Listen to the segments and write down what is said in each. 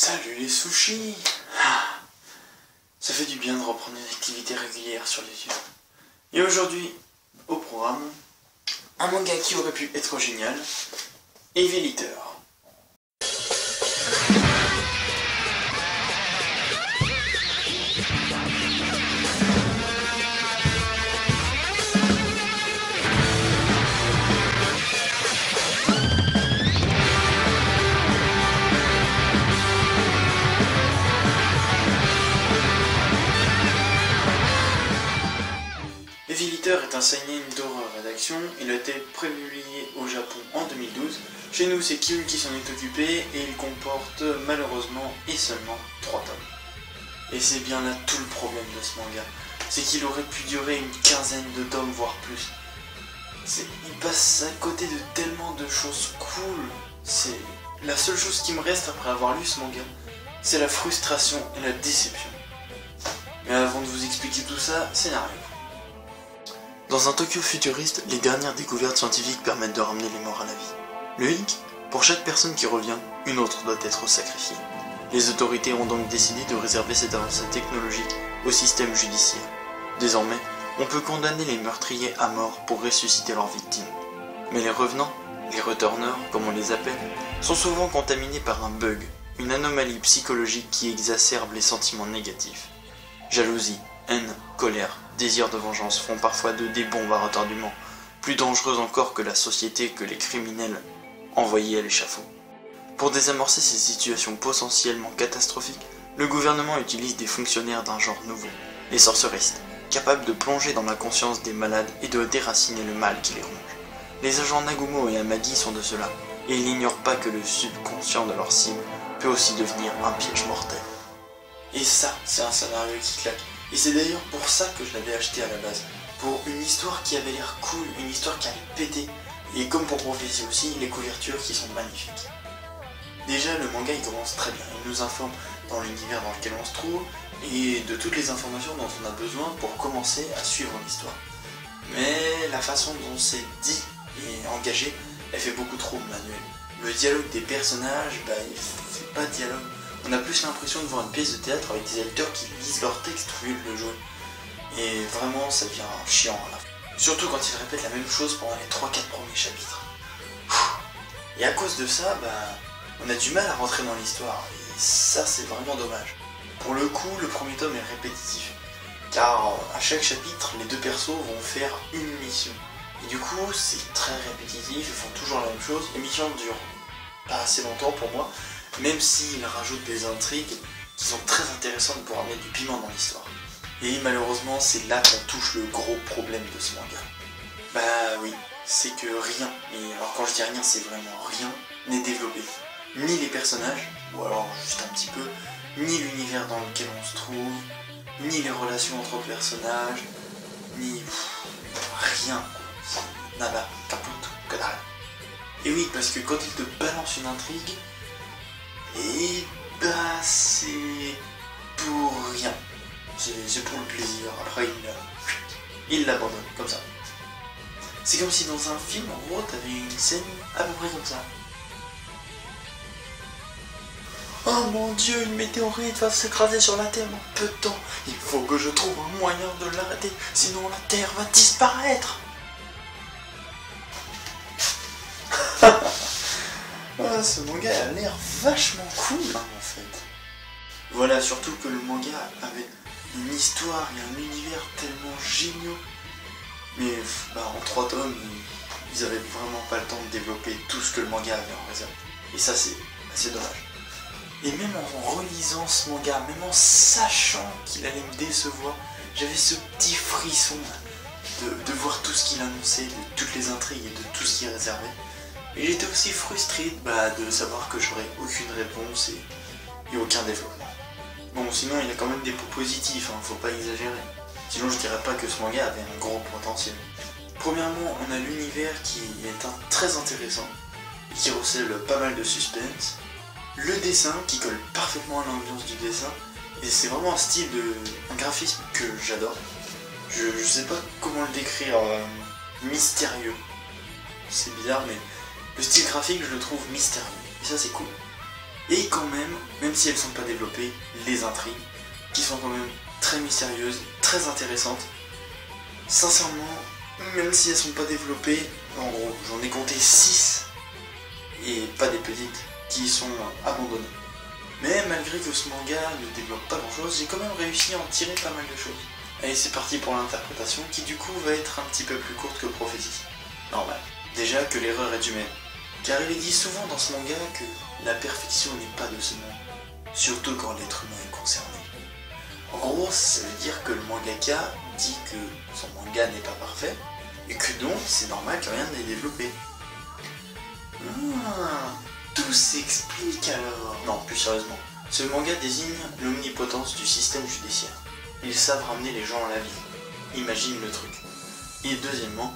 Salut les sushis. Ça fait du bien de reprendre une activité régulière sur YouTube. Et aujourd'hui, au programme, un manga qui aurait pu être génial, Heavy Litter. Heavy Litter est un seinen d'horreur d'action. Il a été publié au Japon en 2012. Chez nous, c'est Kyun qui s'en est occupé et il comporte malheureusement et seulement 3 tomes. Et c'est bien là tout le problème de ce manga. C'est qu'il aurait pu durer une quinzaine de tomes, voire plus. Il passe à côté de tellement de choses cool. C'est la seule chose qui me reste après avoir lu ce manga. C'est la frustration et la déception. Mais avant de vous expliquer tout ça, scénario. Dans un Tokyo futuriste, les dernières découvertes scientifiques permettent de ramener les morts à la vie. Le hic, pour chaque personne qui revient, une autre doit être sacrifiée. Les autorités ont donc décidé de réserver cette avancée technologique au système judiciaire. Désormais, on peut condamner les meurtriers à mort pour ressusciter leurs victimes. Mais les revenants, les returners comme on les appelle, sont souvent contaminés par un bug, une anomalie psychologique qui exacerbe les sentiments négatifs. Jalousie, haine, colère, désir de vengeance font parfois d'eux des bombes à retardement, plus dangereuses encore que la société que les criminels envoyés à l'échafaud. Pour désamorcer ces situations potentiellement catastrophiques, le gouvernement utilise des fonctionnaires d'un genre nouveau, les sorceristes, capables de plonger dans la conscience des malades et de déraciner le mal qui les ronge. Les agents Nagumo et Amagi sont de ceux-là, et ils n'ignorent pas que le subconscient de leur cible peut aussi devenir un piège mortel. Et ça, c'est un scénario qui claque. Et c'est d'ailleurs pour ça que je l'avais acheté à la base. Pour une histoire qui avait l'air cool, une histoire qui allait péter. Et comme pour Prophétie aussi, les couvertures qui sont magnifiques. Déjà, le manga il commence très bien. Il nous informe dans l'univers dans lequel on se trouve et de toutes les informations dont on a besoin pour commencer à suivre l'histoire. Mais la façon dont c'est dit et engagé, elle fait beaucoup trop manuel. Le dialogue des personnages, il fait pas de dialogue. On a plus l'impression de voir une pièce de théâtre avec des acteurs qui lisent leur texte au lieu de le jouer. Et vraiment, ça devient chiant à la fin. Surtout quand ils répètent la même chose pendant les 3-4 premiers chapitres. Et à cause de ça, on a du mal à rentrer dans l'histoire. Et ça, c'est vraiment dommage. Pour le coup, le premier tome est répétitif. Car à chaque chapitre, les deux persos vont faire une mission. Et du coup, c'est très répétitif, ils font toujours la même chose. Les missions durent pas assez longtemps pour moi. Même s'ils rajoutent des intrigues qui sont très intéressantes pour amener du piment dans l'histoire. Et malheureusement, c'est là qu'on touche le gros problème de ce manga. Oui, c'est que rien, et alors quand je dis rien, c'est vraiment rien, n'est développé. Ni les personnages, ou alors juste un petit peu, ni l'univers dans lequel on se trouve, ni les relations entre personnages, ni... rien, quoi. Nada, caput, que dalle. Et oui, parce que quand ils te balancent une intrigue, et c'est pour rien. C'est pour le plaisir. Après, il l'abandonne, comme ça. C'est comme si dans un film, en gros, t'avais une scène à peu près comme ça. Oh mon Dieu, une météorite va s'écraser sur la Terre en peu de temps. Il faut que je trouve un moyen de l'arrêter, sinon la Terre va disparaître. Ce manga a l'air vachement cool en fait. Voilà, surtout que le manga avait une histoire et un univers tellement géniaux. Mais en 3 tomes, ils avaient vraiment pas le temps de développer tout ce que le manga avait en réserve. Et ça c'est dommage. Et même en relisant ce manga, même en sachant qu'il allait me décevoir, j'avais ce petit frisson de voir tout ce qu'il annonçait, de toutes les intrigues et de tout ce qui est réservé. Et j'étais aussi frustré de savoir que j'aurais aucune réponse et aucun développement. Bon, sinon il y a quand même des points positifs, faut pas exagérer. Sinon je dirais pas que ce manga avait un gros potentiel. Premièrement, on a l'univers qui est très intéressant et qui recèle pas mal de suspense. Le dessin qui colle parfaitement à l'ambiance du dessin. Et c'est vraiment un graphisme que j'adore. Je sais pas comment le décrire, mystérieux. C'est bizarre mais... le style graphique, je le trouve mystérieux, et ça c'est cool. Et quand même si elles sont pas développées, les intrigues, qui sont quand même très mystérieuses, très intéressantes, sincèrement, même si elles sont pas développées, en gros, j'en ai compté 6, et pas des petites, qui sont abandonnées. Mais malgré que ce manga ne développe pas grand chose, j'ai quand même réussi à en tirer pas mal de choses. Allez, c'est parti pour l'interprétation, qui du coup va être un petit peu plus courte que Prophétie. Normal. Déjà que l'erreur est humaine, car il est dit souvent dans ce manga que la perfection n'est pas de ce monde, surtout quand l'être humain est concerné. En gros, ça veut dire que le mangaka dit que son manga n'est pas parfait, et que donc c'est normal que rien n'ait développé. Tout s'explique alors. Non, plus sérieusement, ce manga désigne l'omnipotence du système judiciaire. Ils savent ramener les gens à la vie. Imagine le truc. Et deuxièmement,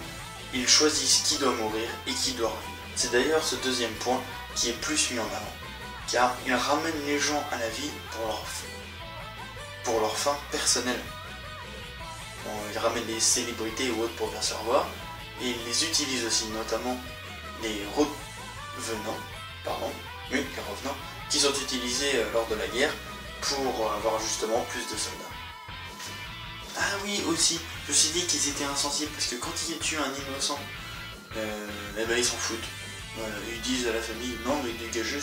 ils choisissent qui doit mourir et qui doit revenir. C'est d'ailleurs ce deuxième point qui est plus mis en avant, car ils ramènent les gens à la vie pour leur fin personnelle. Ils ramènent les célébrités ou autres pour venir se revoir, et ils les utilisent aussi, notamment les revenants, qui sont utilisés lors de la guerre pour avoir justement plus de soldats. Ah oui, aussi, je me suis dit qu'ils étaient insensibles, parce que quand ils tuent un innocent, ils s'en foutent. Ils disent à la famille, non mais dégagez,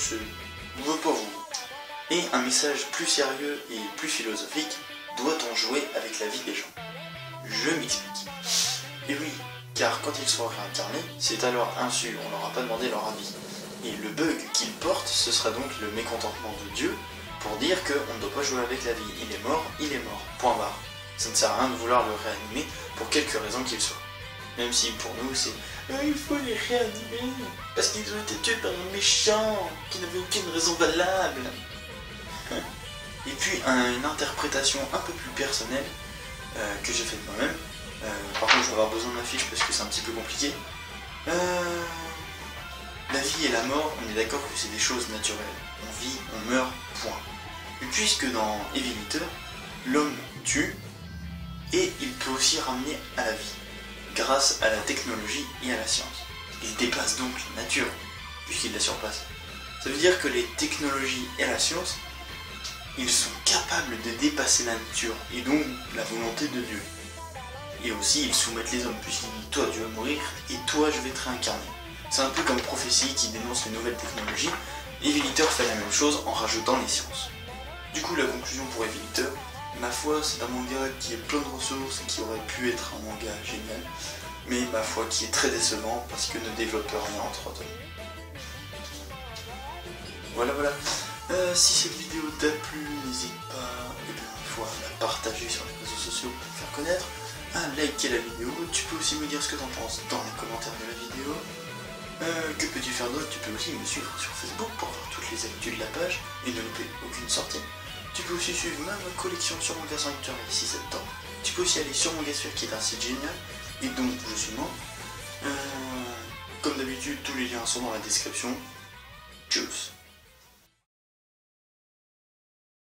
on veut pas vous. Et un message plus sérieux et plus philosophique, doit-on jouer avec la vie des gens? Je m'explique. Et oui, car quand ils sont réincarnés, c'est à leur insu, on leur a pas demandé leur avis. Et le bug qu'ils portent, ce sera donc le mécontentement de Dieu, pour dire qu'on ne doit pas jouer avec la vie. Il est mort, point barre. Ça ne sert à rien de vouloir le réanimer, pour quelque raison qu'il soit. Même si pour nous c'est il faut les réanimer, parce qu'ils ont été tués par un méchant, qui n'avait aucune raison valable. Et puis une interprétation un peu plus personnelle, que j'ai faite moi-même. Par contre je vais avoir besoin de ma fiche parce que c'est un petit peu compliqué. La vie et la mort, on est d'accord que c'est des choses naturelles. On vit, on meurt, point. Et puisque dans Heavy Eater, l'homme tue, et il peut aussi ramener à la vie, grâce à la technologie et à la science. Il dépasse donc la nature, puisqu'il la surpasse. Ça veut dire que les technologies et la science, ils sont capables de dépasser la nature, et donc la volonté de Dieu. Et aussi, ils soumettent les hommes, puisqu'il dit, toi tu vas mourir, et toi je vais te réincarner. C'est un peu comme Prophétie qui dénonce les nouvelles technologies, et Heavy Eater fait la même chose en rajoutant les sciences. Du coup, la conclusion pour Heavy Eater, ma foi, c'est un manga qui est plein de ressources et qui aurait pu être un manga génial, mais ma foi qui est très décevant parce que ne développe rien en 3 tomes. Voilà. Si cette vidéo t'a plu, n'hésite pas à la partager sur les réseaux sociaux pour la faire connaître, à liker la vidéo. Tu peux aussi me dire ce que t'en penses dans les commentaires de la vidéo. Que peux-tu faire d'autre? Tu peux aussi me suivre sur Facebook pour voir toutes les actus de la page et ne louper aucune sortie. Tu peux aussi suivre ma collection sur Manga Sanctuary ici septembre. Tu peux aussi aller sur Mangasphere qui est un site génial et dont je suis membre. Comme d'habitude, tous les liens sont dans la description. Tchuss.